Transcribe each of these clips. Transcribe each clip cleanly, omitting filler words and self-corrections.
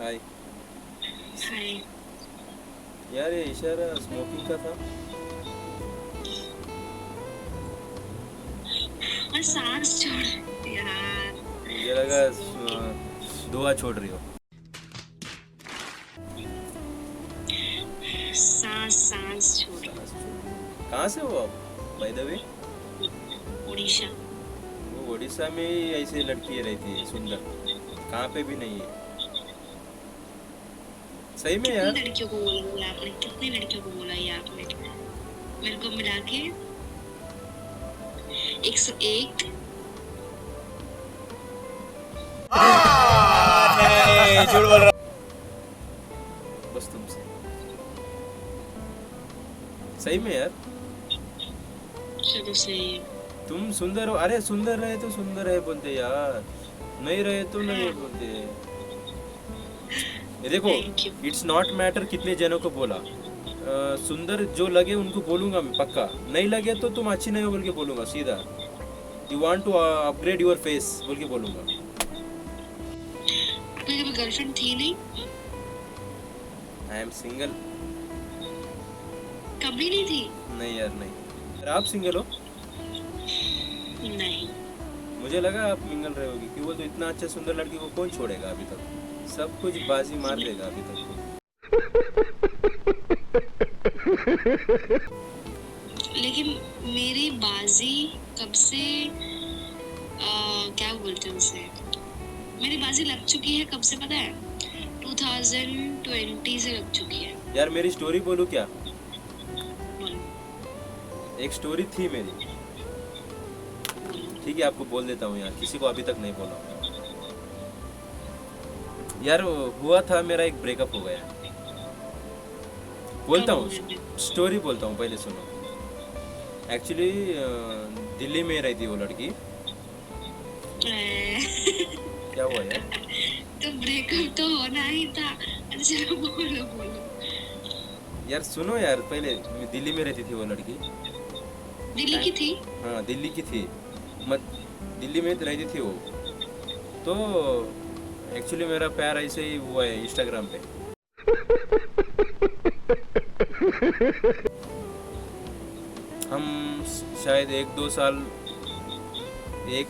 हाय। हाय। यार ये इशारा स्मोकिंग का था। और सांस छोड़ यार। मुझे लगा धुआं छोड़ रही हो। सांस सांस छोड़। सांस छोड़। कहाँ से हो आप बाय द वे? उड़ीसा। वो उड़ीसा में ही ऐसे लड़की रहती है सुंदर, कहाँ पे भी नहीं है। सही में कितनी यार। लड़कियों को बोला आपने, कितनी लड़कियों को बोला ये आपने? मेरे को मिला के 101। नहीं झूठ बोल रहा बस तुमसे। सही में यार। चलो सही है। तुम सुंदर हो। अरे सुंदर रहे तो सुंदर है बोलते यार, नहीं रहे तो नहीं बोलते। ये देखो, thank you. It's not matter कितने जनों को बोला। सुंदर जो लगे उनको बोलूंगा मैं पक्का, नहीं लगे तो तुम अच्छी नहीं हो बोल के बोलूंगा सीधा। You want to upgrade your face बोल के बोलूंगा। आपकी कभी गर्लफ्रेंड थी नहीं? I am single. कभी नहीं थी? नहीं यार नहीं। अरे आप सिंगल हो? नहीं। मुझे लगा आप मिंगल रहे होगी, क्यों? वो तो इतना अच्छा सुंदर लड़की को कौन छोड़ेगा अभी तक, सब कुछ बाजी मार देगा अभी तक तो। लेकिन मेरी बाजी कब से क्या बोलते हैं उसे, मेरी बाजी लग चुकी है कब से पता है? 2020 से लग चुकी है। यार मेरी स्टोरी बोलूं क्या? बोलो। एक स्टोरी थी मेरी, ठीक है आपको बोल देता हूँ यार, किसी को अभी तक नहीं बोला यार। हुआ था मेरा एक ब्रेकअप हो गया। बोलता हूँ स्टोरी बोलता हूँ, पहले सुनो। एक्चुअली दिल्ली में रहती वो लड़की। क्या हुआ यार? तो ब्रेकअप तो होना ही था। अच्छा बोलो बोलो। यार सुनो यार, पहले दिल्ली में रहती थी वो लड़की। दिल्ली की थी? हाँ दिल्ली की थी, मत दिल्ली में रहती थी वो। तो एक्चुअली मेरा प्यार ऐसे ही हुआ है इंस्टाग्राम पे। हम शायद 1-2 साल, 1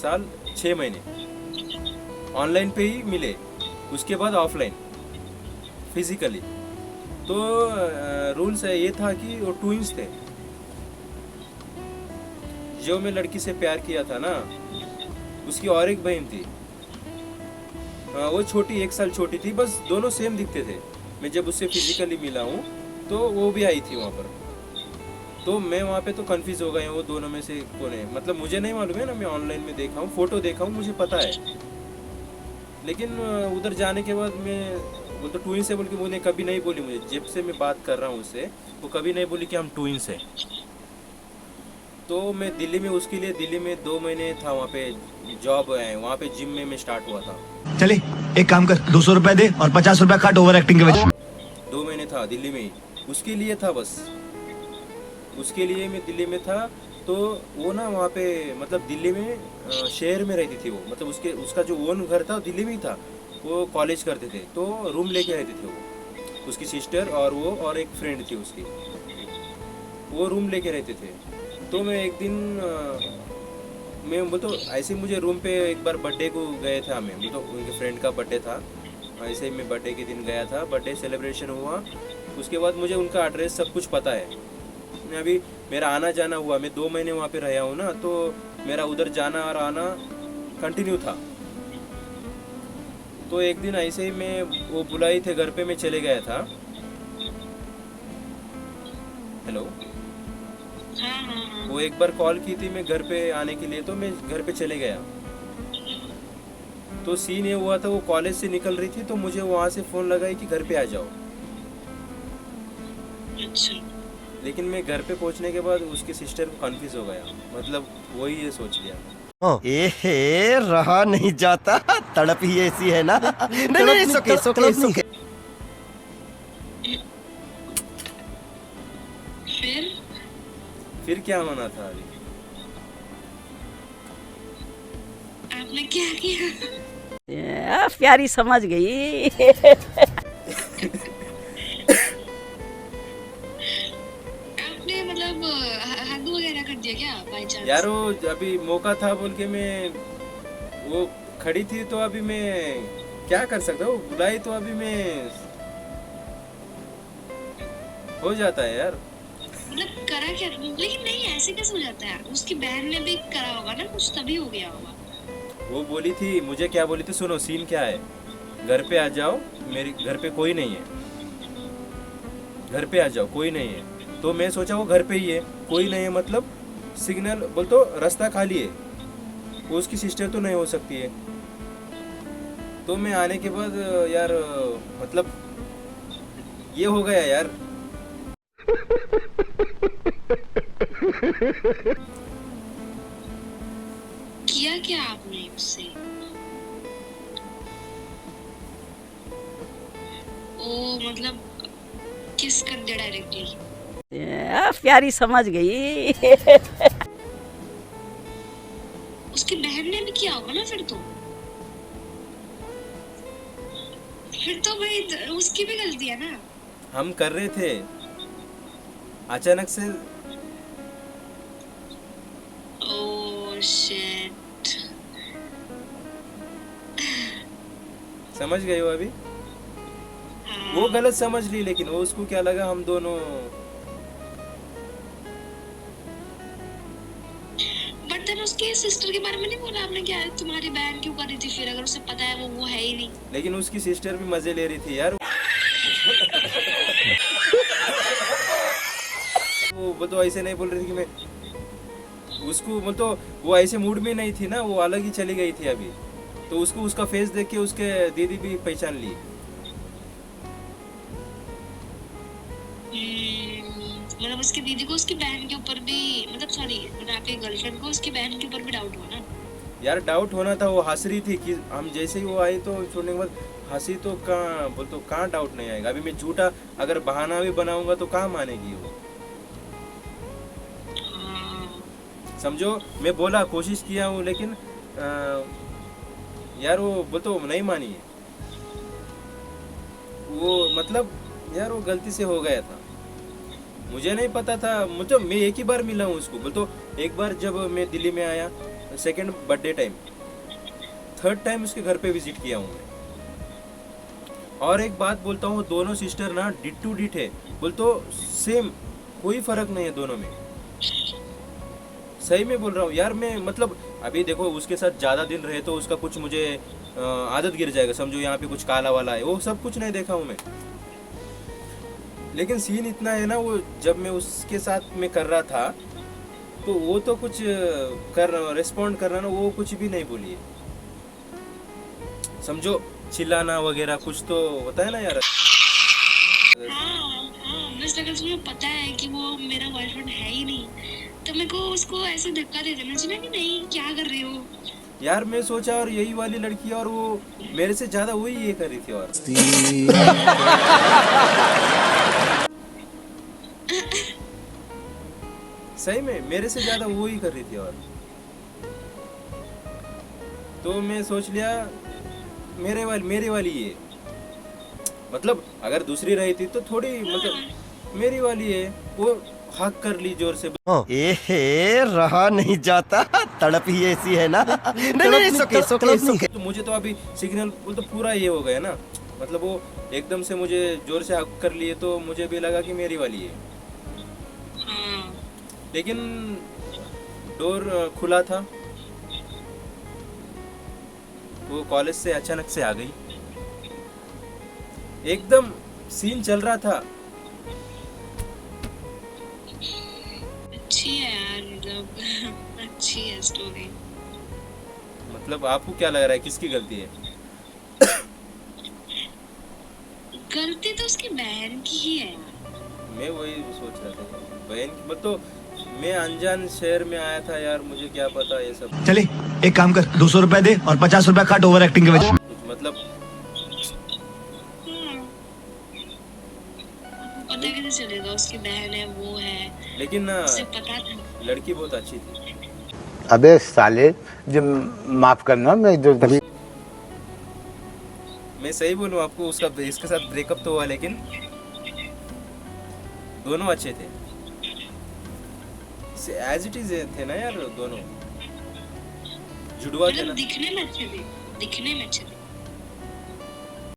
साल 6 महीने ऑनलाइन पे ही मिले, उसके बाद ऑफलाइन फिजिकली। तो रूल्स है ये था कि वो ट्विंस थे। जो मैं लड़की से प्यार किया था ना, उसकी और एक बहन थी। वो छोटी, 1 साल छोटी थी, बस दोनों सेम दिखते थे। मैं जब उससे फिजिकली मिला हूँ तो वो भी आई थी वहाँ पर। तो मैं वहाँ पे तो कंफ्यूज हो गया, वो दोनों में से कौन है। मतलब मुझे नहीं मालूम है ना, मैं ऑनलाइन में देखा हूँ, फोटो देखा हूँ, मुझे पता है। लेकिन उधर जाने के बाद मैं, वो तो ट्विंस है बोल के बोले, कभी नहीं बोली मुझे। जब से मैं बात कर रहा हूँ उससे, वो कभी नहीं बोली कि हम ट्विंस हैं। तो मैं दिल्ली में उसके लिए, दिल्ली में 2 महीने था वहाँ पे, जॉब है वहाँ पे, जिम में मैं स्टार्ट हुआ था। चले एक काम कर, 200 रुपए दे और 50 रुपए काट ओवर एक्टिंग के वजह। 2 महीने था दिल्ली में ही, उसके लिए था बस, उसके लिए मैं दिल्ली में था। तो वो ना वहाँ पे, मतलब दिल्ली में शहर में रहती थी वो, मतलब उसका जो ओन घर था दिल्ली में ही था। वो कॉलेज करते थे तो रूम लेके रहते थे वो, उसकी सिस्टर और वो और एक फ्रेंड थी उसकी, वो रूम लेके रहते थे। तो मैं एक दिन मैं वो तो ऐसे ही, मुझे रूम पे एक बार बर्थडे को गए थे हमें, वो तो उनके फ्रेंड का बर्थडे था। ऐसे ही मैं बर्थडे के दिन गया था, बर्थडे सेलिब्रेशन हुआ। उसके बाद मुझे उनका एड्रेस सब कुछ पता है। मैं अभी, मेरा आना जाना हुआ, मैं 2 महीने वहाँ पे रहा हूँ ना, तो मेरा उधर जाना और आना कंटिन्यू था। तो एक दिन ऐसे ही मैं, वो बुलाई थे घर पे, मैं चले गया था। हेलो। हाँ हाँ हाँ। वो एक बार कॉल की थी मैं घर पे आने के लिए, तो मैं घर पे चले गया। तो सीन ये हुआ था, वो कॉलेज से निकल रही थी, तो मुझे वहाँ से फ़ोन लगाई कि घर पे आ जाओ। अच्छा। लेकिन मैं घर पे पहुँचने के बाद उसके सिस्टर को कन्फ्यूज़ हो गया, मतलब वही ये सोच लिया। ए रहा नहीं जाता, तड़प ही ऐसी है ना। नहीं नहीं, सुके सुके सुके। फिर क्या होना था अभी? आपने क्या किया? प्यारी समझ गई। आपने मतलब हग वगैरह कर दिया क्या बाय चांस? यार वो अभी मौका था बोल के मैं, वो खड़ी थी तो अभी मैं क्या कर सकता हूँ, बुलाई तो अभी मैं, हो जाता है यार। मतलब करा क्या? लेकिन नहीं, ऐसे कैसे हो जाता है? उसकी बहन ने भी करा होगा ना कुछ, तभी हो गया होगा। वो बोली थी, मुझे क्या बोली थी, सुनो सीन क्या है, घर पे आ जाओ, मेरे घर पे कोई नहीं है, घर पे आ जाओ कोई नहीं है। तो मैं सोचा वो घर पे ही है, कोई नहीं है मतलब सिग्नल बोल तो रास्ता खाली है, वो उसकी सिस्टर तो नहीं हो सकती है। तो मैं आने के बाद यार मतलब ये हो गया यार। किया क्या आपने उससे? ओ मतलब किस कर दिया डायरेक्टली? प्यारी समझ गई। उसकी बहन ने भी किया होगा ना फिर तो भाई उसकी भी गलती है ना। हम कर रहे थे, अचानक से। Oh shit. समझ गए हो अभी? वो गलत समझ ली, लेकिन वो उसको क्या लगा हम दोनों। बट देन उसके सिस्टर के बारे में नहीं बोला आपने? क्या तुम्हारी बहन क्यों कर रही थी फिर, अगर उसे पता है वो है ही नहीं? लेकिन उसकी सिस्टर भी मजे ले रही थी यार। वो तो ऐसे नहीं बोल रही थी कि मैं उसको, मतलब वो ऐसे मूड में नहीं थी ना, वो अलग ही चली गई थी अभी। तो उसको उसका फेस देख के उसके दीदी भी पहचान ली। मतलब उसकी दीदी को उसकी बहन के ऊपर भी, मतलब सॉरी मतलब आपकी गर्लफ्रेंड को उसकी बहन के ऊपर भी डाउट हुआ ना? यार डाउट होना था, वो हंस रही थी कि हम जैसे ही वो आई तो छोड़ने के बाद हंसी, तो कहाँ बोल तो कहाँ डाउट नहीं आएगा। अभी मैं झूठा अगर बहाना भी बनाऊंगा तो कहाँ मानेगी वो। समझो, मैं बोला कोशिश किया हूँ, लेकिन यार वो तो नहीं मानी है। वो मतलब यार वो गलती से हो गया था, मुझे नहीं पता था। मतलब मैं एक ही बार मिला हूँ उसको, बोल तो एक बार जब मैं दिल्ली में आया, second birthday time, third time उसके घर पे विजिट किया हूँ मैं। और एक बात बोलता हूँ, दोनों सिस्टर ना डिट टू डिट है, बोल तो सेम, कोई फर्क नहीं है दोनों में। सही में बोल रहा हूँ यार मैं। मतलब अभी देखो, उसके साथ ज़्यादा दिन रहे तो उसका कुछ मुझे आदत गिर जाएगा, समझो यहाँ पे कुछ काला वाला है, वो सब कुछ नहीं देखा हूँ मैं। लेकिन सीन इतना है ना, वो जब मैं उसके साथ में कर रहा था तो वो तो कुछ रिस्पॉन्ड कर रहा ना, वो कुछ भी नहीं बोली है। समझो चिल्लाना वगैरह कुछ तो होता है ना यार। बस अगर तुम्हें पता है कि वो मेरा बॉयफ्रेंड है ही नहीं, तो मेरे को उसको ऐसे धक्का दे देना चाहिए कि नहीं क्या कर रही हो यार। मैं सोचा और यही वाली लड़की, और वो मेरे से ज्यादा वही ये कर रही थी। और सही में मेरे से ज्यादा वो ही कर रही थी। और तो मैं सोच लिया मेरी वाली ये, मतलब अगर दूसरी रही थी तो थोड़ी, मतलब मेरी वाली है, वो हक कर ली जोर से। एहे रहा नहीं जाता, तड़प ही ऐसी है ना। नहीं सुके। तो मुझे तो अभी सिग्नल तो पूरा ये हो गया ना, मतलब वो एकदम से मुझे जोर से हक कर लिए, तो मुझे भी लगा कि मेरी वाली है। लेकिन डोर खुला था, वो कॉलेज से अचानक से आ गई, एकदम सीन चल रहा था। अच्छी है यार, मतलब अच्छी है स्टोरी। मतलब आपको क्या लग रहा है किसकी गलती है? गलती तो उसकी बहन की ही है। मैं वही सोच रहा था, बहन की। मतलब मैं अनजान शहर में आया था यार, मुझे क्या पता ये सब। चले एक काम कर, 200 रुपए दे और 50 रुपए काट ओवर एक्टिंग के वजह। मतलब पता कैसे चलेगा उसकी बहन है वो है? लेकिन ना उसे पता था। लड़की बहुत अच्छी थी। अबे साले, जब माफ करना, मैं इधर तभी मैं सही बोलूं आपको, उसका इसके साथ ब्रेकअप तो हुआ, लेकिन दोनों अच्छे थे, एज इट इज थे ना यार दोनों, जुड़वा थे मतलब ना। दिखने में अच्छे थे, दिखने में अच्छे थे।